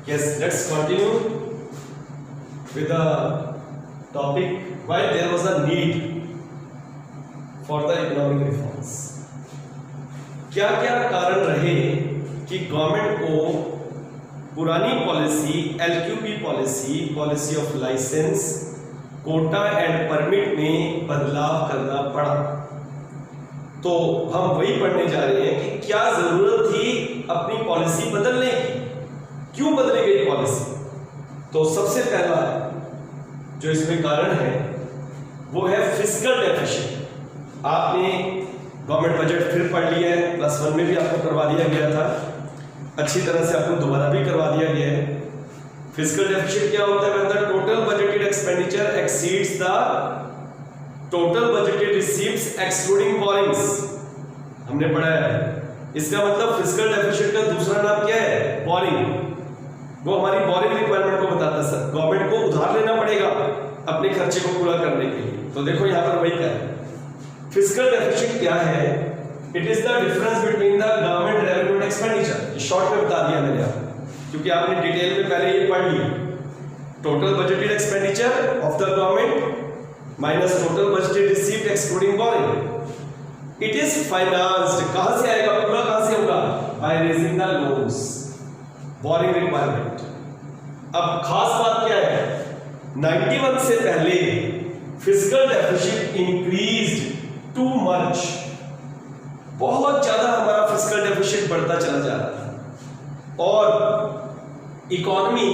Yes, let's continue with the topic why there was a need for the economic reforms. क्या क्या कारण रहे कि गवर्नमेंट को पुरानी policy LQP policy of license, quota and permit में बदलाव करना पड़ा। तो हम वही पढ़ने जा रहे हैं कि क्या जरूरत थी अपनी पॉलिसी बदलने की, क्यों बदली गई पॉलिसी। तो सबसे पहला जो इसमें कारण है वो है फिस्कल डेफिसिट। आपने गवर्नमेंट बजट फिर पढ़ लिया है, +1 में भी आपको करवा दिया गया था, अच्छी तरह से आपको दोबारा भी करवा दिया गया है। फिस्कल डेफिसिट क्या होता है? When the total budgeted expenditure exceeds the total budgeted receives excluding borings. हमने पढ़ा है, इसका मतलब फिस्कल डेफिसिट का दूसरा नाम क्या है? बोरिंग। वो हमारी बोरिंग रिक्वायरमेंट को बताता है। सर, गवर्नमेंट को उधार लेना पड़ेगा अपने खर्चे को पूरा करने के लिए। तो देखो यहां पर वही क्या है, फिस्कल डेफिसिट क्या है? It is the difference between the government revenue and expenditure. Short में बता दिया मैंने आपको, क्योंकि आपने डिटेल में पहले ये पढ़ लिया। Total budgeted expenditure of the government minus total budgeted received excluding boring. It is financed, कहां से आएगा? पूरा कहां से होगा? By raising the loans, boring requirement. अब खास बात क्या है, 91 से पहले fiscal deficit increased too much. बहुत ज्यादा हमारा फिस्कल डेफिसिट बढ़ता चला जा रहा था और इकोनॉमी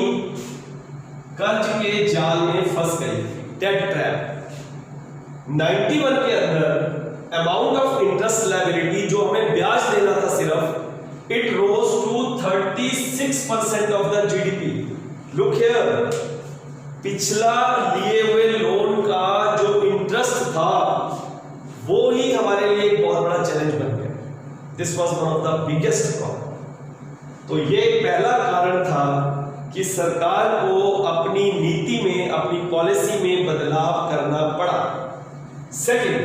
कर्ज के जाल में फंस गई, डेट ट्रैप। 91 के अंदर अमाउंट ऑफ इंटरेस्ट लायबिलिटी जो हमें ब्याज देना था सिर्फ, it rose to 36% of the GDP. Look here, पिछला लिए हुए लोन का जो इंटरेस्ट था वो ही हमारे लिए एक बहुत बड़ा चैलेंज बन गया। This was one of the biggest problem. तो ये पहला कारण था कि सरकार को अपनी नीति में, अपनी पॉलिसी में बदलाव करना पड़ा। Second,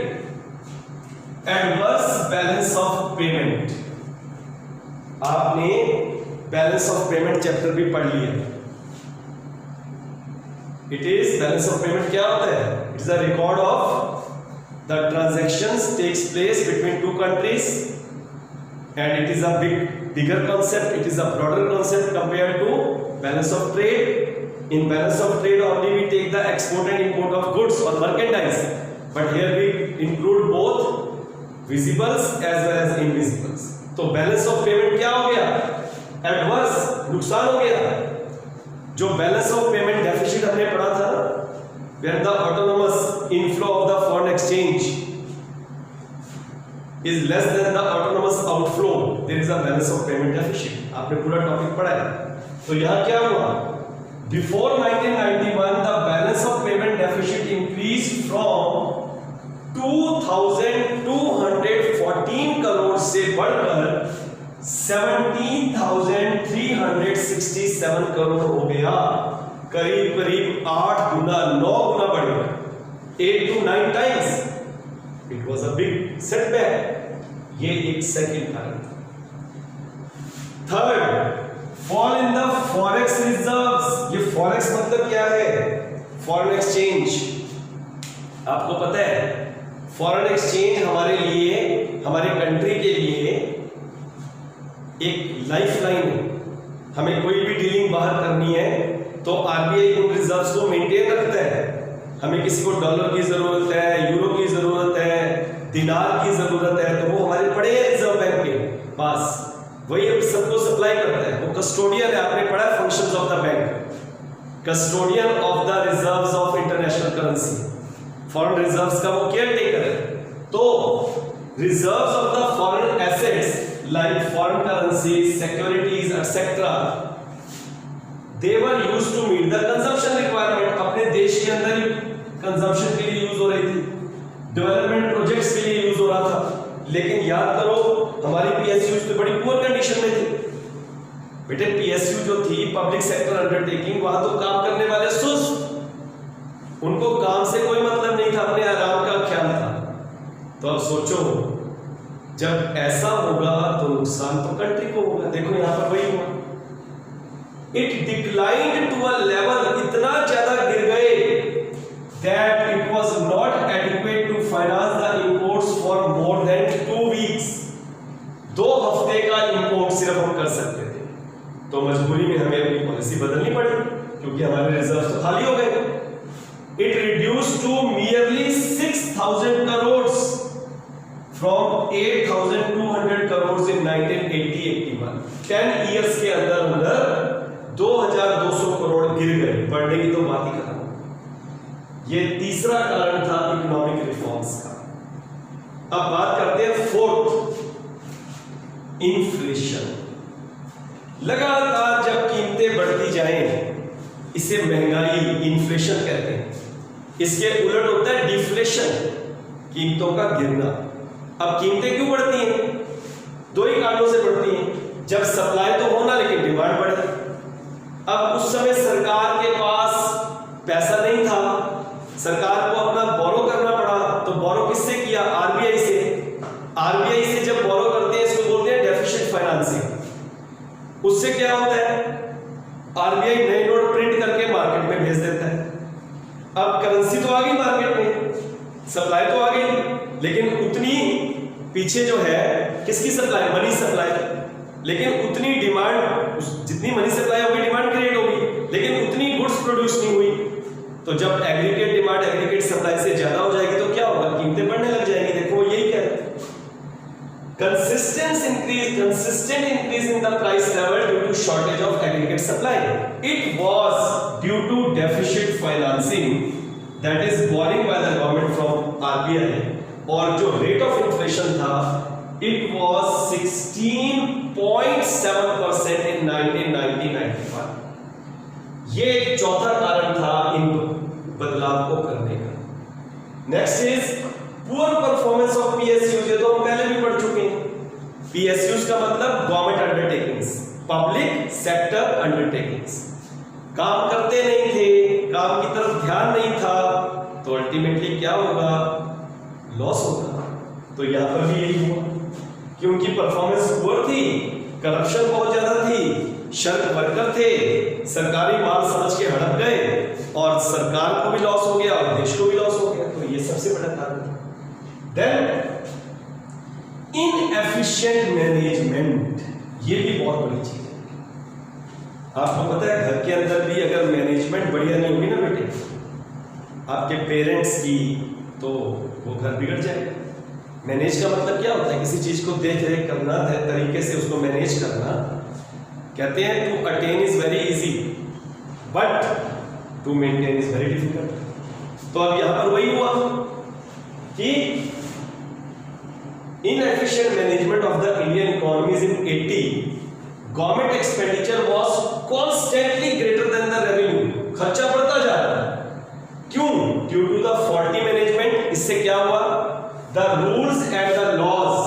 adverse balance of payment. आपने बैलेंस ऑफ पेमेंट चैप्टर भी पढ़ लिया। It is balance of payment क्या होता है? It is a record of the transactions takes place between two countries and it is a bigger concept, it is a broader concept compared to balance of trade. In balance of trade only we take the export and import of goods और merchandise, but here we include both visibles as well as invisibles. तो balance of payment क्या हो गया? Adverse, नुकसान हो गया। जो balance of payment deficit हमने पढ़ा था, where the autonomous inflow of the foreign exchange is less than the autonomous outflow, there is a balance of payment deficit. आपने पूरा टॉपिक पढ़ा है। तो यहां क्या हुआ? Before 1991 the balance of payment deficit increase from 2214 crore से बढ़कर 17,367 करोड़ हो गया। करीब करीब 8 गुना, 9 गुना बढ़ गया, 8 to 9 times. It was a big setback. ये एक सेकंड कारण था। Third, fall in the forex reserves. ये फॉरेक्स मतलब क्या है? Foreign exchange. आपको पता है फॉरेन एक्सचेंज हमारे लिए, हमारे कंट्री के लिए एक लाइफलाइन है। हमें कोई भी डीलिंग बाहर करनी है तो आरबीआई उन रिजर्व्स को मेंटेन रखता है। हमें किसी को डॉलर की जरूरत है, यूरो की जरूरत है, दिनार की जरूरत है, तो वो हमारे पड़े हैं रिजर्व बैंक के पास, वही अब सबको सप्लाई करता है। वो कस्टोडियन है, आपने पढ़ा है functions of the bank, custodian of the reserves of international currency. Foreign reserves का वो केयर टेकर है। तो reserves of the foreign assets like foreign currency, securities etcetera, they were used to meet the consumption requirement. अपने देश के अंदर ही consumption के लिए यूज हो रही थी, डेवलपमेंट प्रोजेक्ट्स के लिए यूज हो रहा था। लेकिन याद करो हमारी पीएसयू तो बड़ी पुअर कंडीशन में थी। बेटे पीएसयू जो थी, पब्लिक सेक्टर अंडरटेकिंग, वहां तो काम करने वाले सुस्त, उनको काम से कोई मतलब नहीं था, अपने आराम का ख्याल था। तो अब सोचो जब ऐसा होगा तो नुकसान तो कंट्री को होगा। देखो यहां पर वही हुआ। It declined to a level, इतना ज्यादा गिर गए that it was not adequate to finance the imports for more than 2 weeks. 2 हफ्ते का इंपोर्ट सिर्फ हम कर सकते थे, तो मजबूरी में हमें अपनी पॉलिसी बदलनी पड़ी क्योंकि हमारे रिजर्व तो खाली हो गए। It reduce to merely 6000 crore from 8200 crore in 1980-81। 10 years के अंदर 2200 करोड़ गिर गए, बढ़ने की तो बात ही खत्म। ये तीसरा कारण था इकोनॉमिक रिफॉर्म्स का। अब बात करते हैं फोर्थ, इन्फ्लेशन। लगातार जब कीमतें बढ़ती जाएं, इसे महंगाई, इन्फ्लेशन कहते हैं। इसके उलट होता है डिफ्लेशन, कीमतों का गिरना। अब कीमतें क्यों बढ़ती हैं? 2 ही कारणों से बढ़ती हैं। जब सप्लाई तो होना लेकिन डिमांड बढ़े। अब उस समय सरकार के पास पैसा नहीं था, सरकार को अपना बोरो करना पड़ा, तो बोरो किससे किया? आरबीआई से। आरबीआई से जब बोरो करते हैं इसको बोलते हैं डेफिसिट फाइनेंसिंग। उससे क्या होता है? आरबीआई नए नोट प्रिंट करके मार्केट में भेज देता है। अब करेंसी तो आ गई मार्केट में, सप्लाई तो आ गई, लेकिन उतनी पीछे जो है किसकी सप्लाई? Money supply. लेकिन उतनी डिमांड, जितनी मनी सप्लाई होगी डिमांड क्रिएट होगी, लेकिन उतनी गुड्स प्रोड्यूस नहीं हुई। तो जब एग्रीगेट डिमांड एग्रीगेट सप्लाई से ज्यादा हो जाएगी तो क्या होगा? कीमतें बढ़ने लग जाएंगी। देखो यही कह रहे हैं, consistent increase in the price level due to shortage of aggregate supply. It was due to deficit financing, that is borrowing by the government from RBI, और जो rate of inflation था it was 16.7% in 1990-91। ये एक चौथा कारण था इन बदलाव को करने का। Next is poor performance of PSUs. ये तो हम पहले भी पढ़ चुके हैं। पीएसयूज का मतलब government undertakings, public sector undertakings. काम करते नहीं थे, काम की तरफ ध्यान नहीं था, तो अल्टीमेटली क्या होगा? लॉस होगा। तो यहां पर भी यही हुआ, क्योंकि परफॉर्मेंस पुअर थी, करप्शन बहुत ज्यादा थी, शर्क वर्कर थे, सरकारी माल समझ के हड़प गए और सरकार को भी लॉस हो गया और देश को भी लॉस हो गया। तो ये सबसे बड़ा कारण था। देन इनएफिशिएंट मैनेजमेंट, ये भी बहुत बड़ी चीज है। आपको पता है घर के अंदर भी अगर मैनेजमेंट बढ़िया नहीं होगी ना बेटे, आपके पेरेंट्स की, तो वो घर बिगड़ जाएगा। मैनेज का मतलब क्या होता है? किसी चीज को देख रेख करना, तरीके से उसको मैनेज करना। कहते हैं to attain is very easy but to maintain is very difficult. तो अब यहां पर वही हुआ कि inefficient management of the Indian economies in 80, government expenditure was constantly greater than the revenue। खर्चा बढ़ता जा रहा है। क्यों? Due to the faulty management। इससे क्या हुआ? The rules and the laws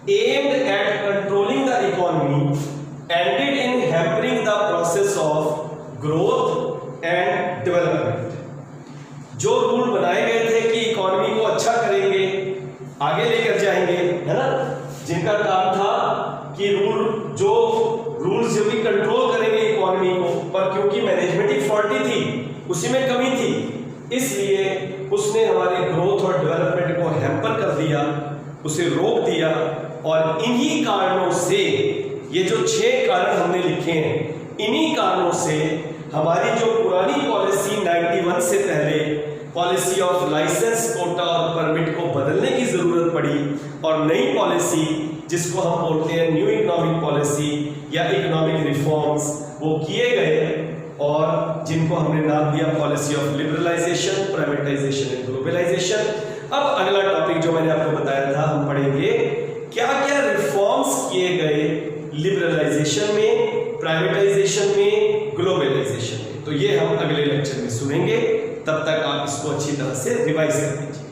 aimed at controlling the economy ended in hampering the process of growth and development। जो रूल बनाए गए थे कि इकोनॉमी को अच्छा करेंगे, आगे लेकर जाएंगे, है ना, जिनका काम था कि रूल्स जो भी कंट्रोल करेंगे इकोनॉमी को, पर क्योंकि मैनेजमेंट ही फॉल्टी थी, उसी में कमी थी, इसलिए उसने हमारे ग्रोथ और डेवलपमेंट को हैम्पर कर दिया, उसे रोक दिया। और इन्हीं कारणों से, ये जो 6 कारण हमने लिखे हैं, इन्हीं कारणों से हमारी जो पुरानी पॉलिसी 91 से पहले पॉलिसी ऑफ लाइसेंस, कोटा और परमिट को बदलने की जरूरत पड़ी और नई पॉलिसी जिसको हम बोलते हैं न्यू इकोनॉमिक पॉलिसी या इकोनॉमिक रिफॉर्म्स, वो किए गए और जिनको हमने नाम दिया policy of liberalisation, privatisation and globalisation. अब अगला टॉपिक जो मैंने आपको बताया था, हम पढ़ेंगे क्या क्या रिफॉर्म्स किए गए लिबरलाइजेशन में, प्राइवेटाइजेशन में, ग्लोबलाइजेशन में। तो ये हम अगले लेक्चर में सुनेंगे। तब तक आप इसको अच्छी तरह से रिवाइज कर लीजिए।